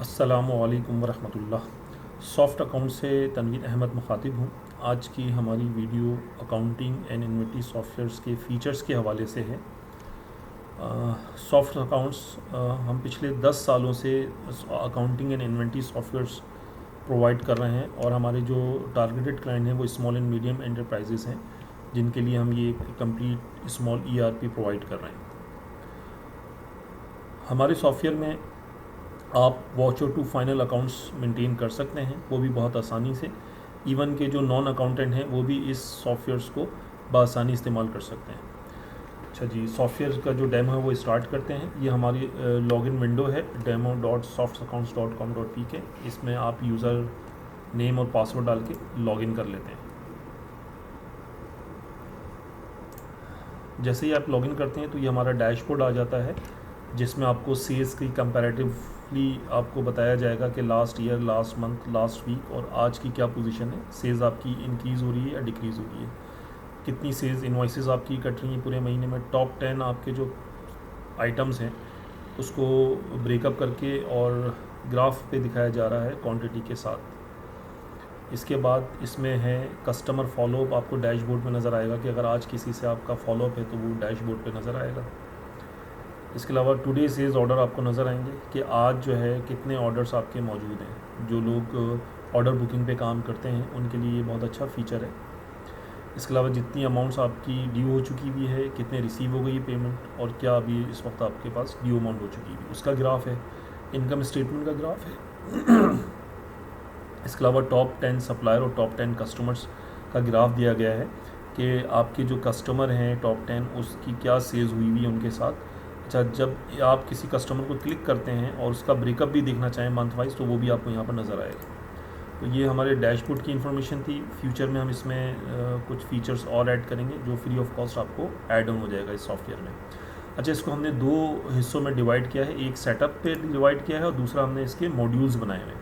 अस्सलामुअलैकुम वरहमतुल्लाह। Soft account से तनवीर अहमद मुखातिब हूँ। आज की हमारी video accounting and inventory softwares के फ़ीचर्स के हवाले से है। सॉफ्ट अकाउंट्स हम पिछले 10 सालों से accounting and inventory softwares provide कर रहे हैं और हमारे जो टारगेटेड क्लाइंट हैं वो स्मॉल एंड मीडियम एंटरप्राइजेज़ हैं, जिनके लिए हम ये कंप्लीट स्मॉल ERP प्रोवाइड कर रहे हैं। हमारे सॉफ्टवेयर में आप voucher to final accounts maintain कर सकते हैं, वो भी बहुत आसानी से। इवन के जो नॉन अकाउंटेंट हैं वो भी इस सॉफ्टवेयर्स को बआसानी इस्तेमाल कर सकते हैं। अच्छा जी, सॉफ्टवेयर का जो डेमो है वो स्टार्ट करते हैं। ये हमारी लॉगिन विंडो है demo.softaccounts.com.pk। इसमें आप यूज़र नेम और पासवर्ड डाल के लॉगिन कर लेते हैं। जैसे ही आप लॉगिन करते हैं तो ये हमारा डैशबोर्ड आ जाता है, जिसमें आपको सेल्स की कंपैरेटिवली आपको बताया जाएगा कि last year, last month, last week और आज की क्या पोजीशन है। सेल्स आपकी इंक्रीज़ हो रही है या डिक्रीज़ हो रही है, कितनी सेल्स इनवॉइसेस आपकी कट रही हैं पूरे महीने में। टॉप 10 आपके जो आइटम्स हैं उसको ब्रेकअप करके और ग्राफ पे दिखाया जा रहा है क्वांटिटी के साथ। इसके बाद इसमें है कस्टमर फॉलोअप। आपको डैशबोर्ड में नज़र आएगा कि अगर आज किसी से आपका फॉलोअप है तो वो डैशबोर्ड पे नज़र आएगा। इसके अलावा टुडे सेल्स ऑर्डर आपको नज़र आएंगे कि आज जो है कितने ऑर्डर्स आपके मौजूद हैं। जो लोग ऑर्डर बुकिंग पे काम करते हैं उनके लिए ये बहुत अच्छा फ़ीचर है। इसके अलावा जितनी अमाउंट्स आपकी ड्यू हो चुकी हुई है, कितने रिसीव हो गई पेमेंट और क्या अभी इस वक्त आपके पास ड्यू अमाउंट हो चुकी हुई, उसका ग्राफ है। इनकम स्टेटमेंट का ग्राफ है। इसके अलावा टॉप 10 सप्लायर और टॉप 10 कस्टमर्स का ग्राफ दिया गया है कि आपके जो कस्टमर हैं टॉप 10 उसकी क्या सेल्स हुई हुई है उनके साथ। अच्छा, जब आप किसी कस्टमर को क्लिक करते हैं और उसका ब्रेकअप भी देखना चाहें मंथ वाइज तो वो भी आपको यहाँ पर नज़र आएगा। तो ये हमारे डैशबोर्ड की इन्फॉर्मेशन थी। फ्यूचर में हम इसमें कुछ फीचर्स और ऐड करेंगे जो फ्री ऑफ कॉस्ट आपको ऐड ऑन हो जाएगा इस सॉफ्टवेयर में। अच्छा, इसको हमने 2 हिस्सों में डिवाइड किया है। एक सेटअप पे डिवाइड किया है और दूसरा हमने इसके मॉड्यूल्स बनाए हुए हैं।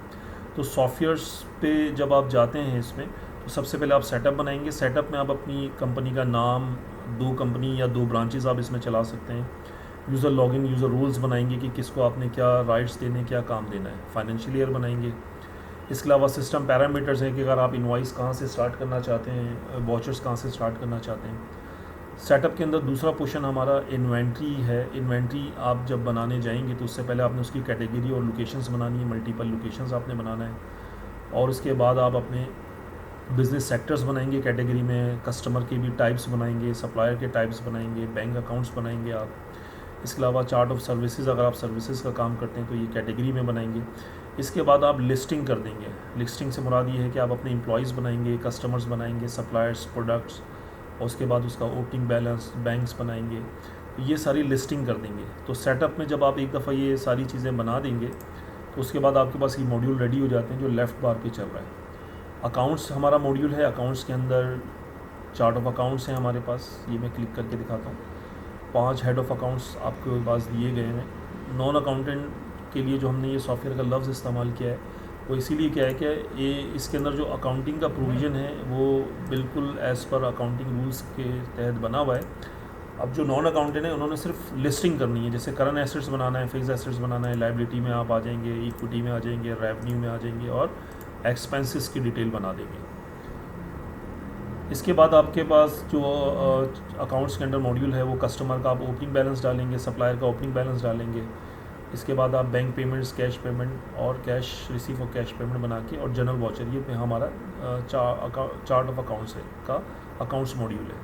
तो सॉफ्टवेयर्स पे जब आप जाते हैं इसमें तो सबसे पहले आप सेटअप बनाएंगे। सेटअप में आप अपनी कंपनी का नाम, 2 कंपनी या 2 ब्रांचेस आप इसमें चला सकते हैं। यूज़र लॉगिन, यूज़र रूल्स बनाएंगे कि किसको आपने क्या राइट्स देने, क्या काम देना है। फाइनेंशियल ईयर बनाएंगे। इसके अलावा सिस्टम पैरामीटर्स हैं कि अगर आप इनवॉइस कहाँ से स्टार्ट करना चाहते हैं, वॉचर्स कहाँ से स्टार्ट करना चाहते हैं। सेटअप के अंदर दूसरा पोर्शन हमारा इन्वेंट्री है। इन्वेंट्री आप जब बनाने जाएंगे तो उससे पहले आपने उसकी कैटेगरी और लोकेशंस बनानी है। मल्टीपल लोकेशंस आपने बनाना है और उसके बाद आप अपने बिज़नेस सेक्टर्स बनाएंगे। कैटेगरी में कस्टमर के भी टाइप्स बनाएंगे, सप्लायर के टाइप्स बनाएंगे, बैंक अकाउंट्स बनाएंगे आप। इसके अलावा चार्ट ऑफ सर्विसेज, अगर आप सर्विसेज का काम करते हैं तो ये कैटेगरी में बनाएंगे। इसके बाद आप लिस्टिंग कर देंगे। लिस्टिंग से मुराद ये है कि आप अपने एम्प्लॉयज़ बनाएंगे, कस्टमर्स बनाएंगे, सप्लायर्स, प्रोडक्ट्स और उसके बाद उसका ओपनिंग बैलेंस, बैंक्स बनाएंगे। तो ये सारी लिस्टिंग कर देंगे। तो सेटअप में जब आप एक दफ़ा ये सारी चीज़ें बना देंगे तो उसके बाद आपके पास ये मॉड्यूल रेडी हो जाते हैं जो लेफ़्ट बार पे चल रहा है। अकाउंट्स हमारा मॉड्यूल है। अकाउंट्स के अंदर चार्ट ऑफ अकाउंट्स हैं हमारे पास। ये मैं क्लिक करके दिखाता हूँ। 5 हेड ऑफ़ अकाउंट्स आपके पास दिए गए हैं। नॉन अकाउंटेंट के लिए जो हमने ये सॉफ्टवेयर का लफ्ज़ इस्तेमाल किया है वो इसीलिए क्या है कि ये इसके अंदर जो अकाउंटिंग का प्रोविज़न है वो बिल्कुल एज़ पर अकाउंटिंग रूल्स के तहत बना हुआ है। अब जो नॉन अकाउंटेंट है उन्होंने सिर्फ लिस्टिंग करनी है। जैसे करंट एसेट्स बनाना है, फिक्स एसेट्स बनाना है, लायबिलिटी में आप आ जाएंगे, इक्विटी में आ जाएंगे, रेवेन्यू में आ जाएंगे और एक्सपेंसेस की डिटेल बना देंगे। इसके बाद आपके पास जो अकाउंट्स के अंडर मॉड्यूल है वो कस्टमर का आप ओपनिंग बैलेंस डालेंगे, सप्लायर का ओपनिंग बैलेंस डालेंगे। इसके बाद आप बैंक पेमेंट्स, कैश पेमेंट और कैश रिसीव और कैश पेमेंट बना के और जनरल वॉचर, ये पे हमारा चार्ट ऑफ अकाउंट्स है का अकाउंट्स मॉड्यूल है।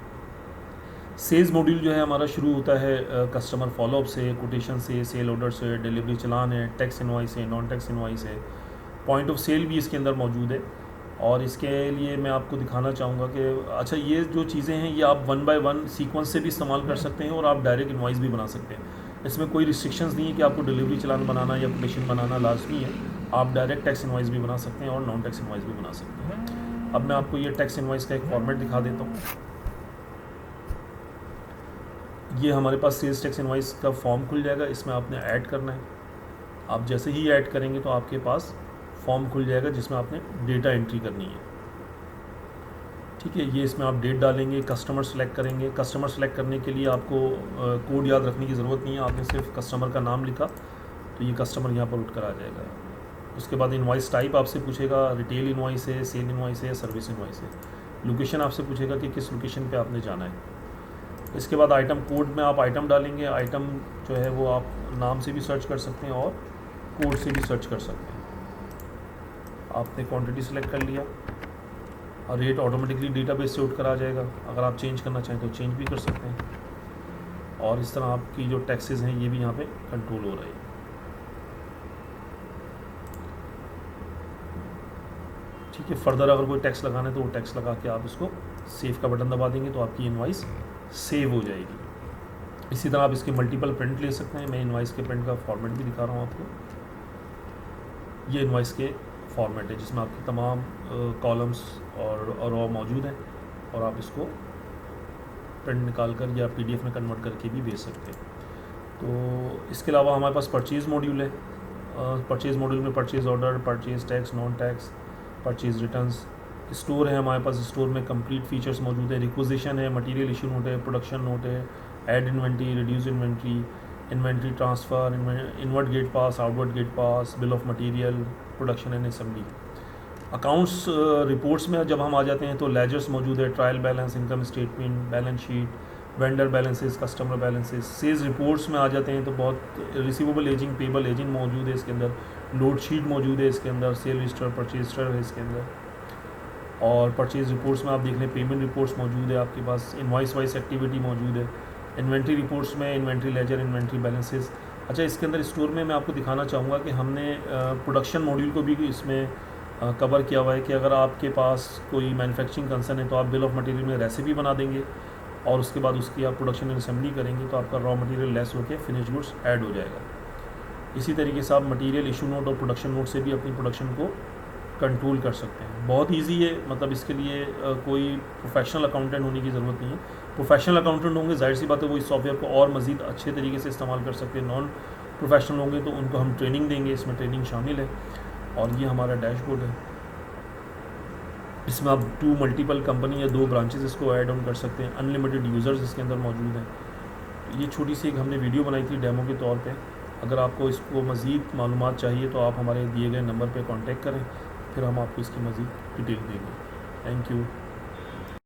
सेल्स मॉड्यूल जो है हमारा शुरू होता है कस्टमर फॉलोअप से, कोटेशन से, सेल ऑर्डर से, डिलीवरी चलान है, टैक्स इनवॉइस है, नॉन टैक्स इनवॉइस है। पॉइंट ऑफ सेल भी इसके अंदर मौजूद है और इसके लिए मैं आपको दिखाना चाहूँगा कि अच्छा, ये जो चीज़ें हैं ये आप 1 बाय 1 सीक्वेंस से भी इस्तेमाल कर सकते हैं और आप डायरेक्ट इनवॉइस भी बना सकते हैं। इसमें कोई रिस्ट्रिक्शंस नहीं है कि आपको डिलीवरी चलान बनाना या कोटेशन बनाना लाजमी है। आप डायरेक्ट टैक्स इनवॉइस भी बना सकते हैं और नॉन टैक्स इनवॉइस भी बना सकते हैं। अब मैं आपको ये टैक्स इनवॉइस का एक फॉर्मेट दिखा देता हूँ। ये हमारे पास सेल्स टैक्स इनवॉइस का फॉर्म खुल जाएगा। इसमें आपने ऐड करना है। आप जैसे ही ऐड करेंगे तो आपके पास फॉर्म खुल जाएगा जिसमें आपने डेटा एंट्री करनी है। ठीक है, ये इसमें आप डेट डालेंगे, कस्टमर सेलेक्ट करेंगे। कस्टमर सेलेक्ट करने के लिए आपको कोड याद रखने की ज़रूरत नहीं है। आपने सिर्फ कस्टमर का नाम लिखा तो ये कस्टमर यहाँ पर उठ कर आ जाएगा। उसके बाद इनवॉइस टाइप आपसे पूछेगा, रिटेल इनवॉइस है, सेल इनवॉइस है या सर्विस इनवॉइस है। लोकेशन आपसे पूछेगा कि किस लोकेशन पे आपने जाना है। इसके बाद आइटम कोड में आप आइटम डालेंगे। आइटम जो है वो आप नाम से भी सर्च कर सकते हैं और कोड से भी सर्च कर सकते हैं। आपने क्वांटिटी सेलेक्ट कर लिया और रेट ऑटोमेटिकली डेटाबेस से उठकर आ जाएगा। अगर आप चेंज करना चाहें तो चेंज भी कर सकते हैं। और इस तरह आपकी जो टैक्सेस हैं ये भी यहाँ पे कंट्रोल हो रहे हैं। ठीक है, फर्दर अगर कोई टैक्स लगाना है तो वो टैक्स लगा के आप इसको सेव का बटन दबा देंगे तो आपकी इनवॉइस सेव हो जाएगी। इसी तरह आप इसके मल्टीपल प्रिंट ले सकते हैं। मैं इनवॉइस के प्रिंट का फॉर्मेट भी दिखा रहा हूँ आपको। ये इनवॉइस के फॉर्मेट है जिसमें आपके तमाम कॉलम्स और रॉ मौजूद हैं और आप इसको प्रिंट निकाल कर या PDF में कन्वर्ट करके भी भेज सकते हैं। तो इसके अलावा हमारे पास परचेज़ मॉड्यूल है। परचेज़ मॉड्यूल में purchase order, purchase tax, non tax, purchase returns. Store है हमारे पास, स्टोर में कंप्लीट फीचर्स मौजूद है। रिक्विजिशन है, मटेरियल इशू नोट है, प्रोडक्शन नोट है, add inventory, reduce inventory, inventory transfer, inward gate pass, outward gate pass, bill of material, production and assembly. Accounts reports में जब हम आ जाते हैं तो लेजर्स मौजूद है, trial balance, income statement, balance sheet, vendor balances, customer balances. Sales reports में आ जाते हैं तो बहुत रिसीवेबल एजिंग, पेबल एजिंग मौजूद है इसके अंदर, लोड शीट मौजूद है इसके अंदर, सेल रजिस्टर, परचेज रजिस्टर है इसके अंदर। और परचेज रिपोर्ट्स में आप देख लें पेमेंट रिपोर्ट्स मौजूद है आपके पास, इनवॉइस वाइज एक्टिविटी मौजूद है। इन्वेंट्री रिपोर्ट्स में इन्वेंट्री लेजर, इन्वेंट्री बैलेंसेस। अच्छा, इसके अंदर स्टोर में मैं आपको दिखाना चाहूँगा कि हमने प्रोडक्शन मॉड्यूल को भी इसमें कवर किया हुआ है कि अगर आपके पास कोई मैन्युफैक्चरिंग कंसर्न है तो आप बिल ऑफ मटेरियल में रेसिपी बना देंगे और उसके बाद उसकी आप प्रोडक्शन एंड असेंबली करेंगे तो आपका रॉ मटेरियल लेस होकर फिनिश गुड्स ऐड हो जाएगा। इसी तरीके से आप मटेरियल इशू नोट और प्रोडक्शन नोट से भी अपनी प्रोडक्शन को कंट्रोल कर सकते हैं। बहुत इजी है, मतलब इसके लिए कोई प्रोफेशनल अकाउंटेंट होने की ज़रूरत नहीं है। प्रोफेशनल अकाउंटेंट होंगे जाहिर सी बात है वो इस सॉफ्टवेयर को और मज़ीद अच्छे तरीके से इस्तेमाल कर सकते हैं। नॉन प्रोफेशनल होंगे तो उनको हम ट्रेनिंग देंगे, इसमें ट्रेनिंग शामिल है। और ये हमारा डैशबोर्ड है, इसमें आप 2 मल्टीपल कंपनी या 2 ब्रांचेस इसको ऐड ऑन कर सकते हैं। अनलिमिटेड यूज़र्स इसके अंदर मौजूद हैं। ये छोटी सी एक हमने वीडियो बनाई थी डेमो के तौर पे। अगर आपको इसको मज़ीद मालूमात चाहिए तो आप हमारे दिए गए नंबर पे कांटेक्ट करें, फिर हम आपको इसकी मज़ीद डिटेल देंगे। Thank you.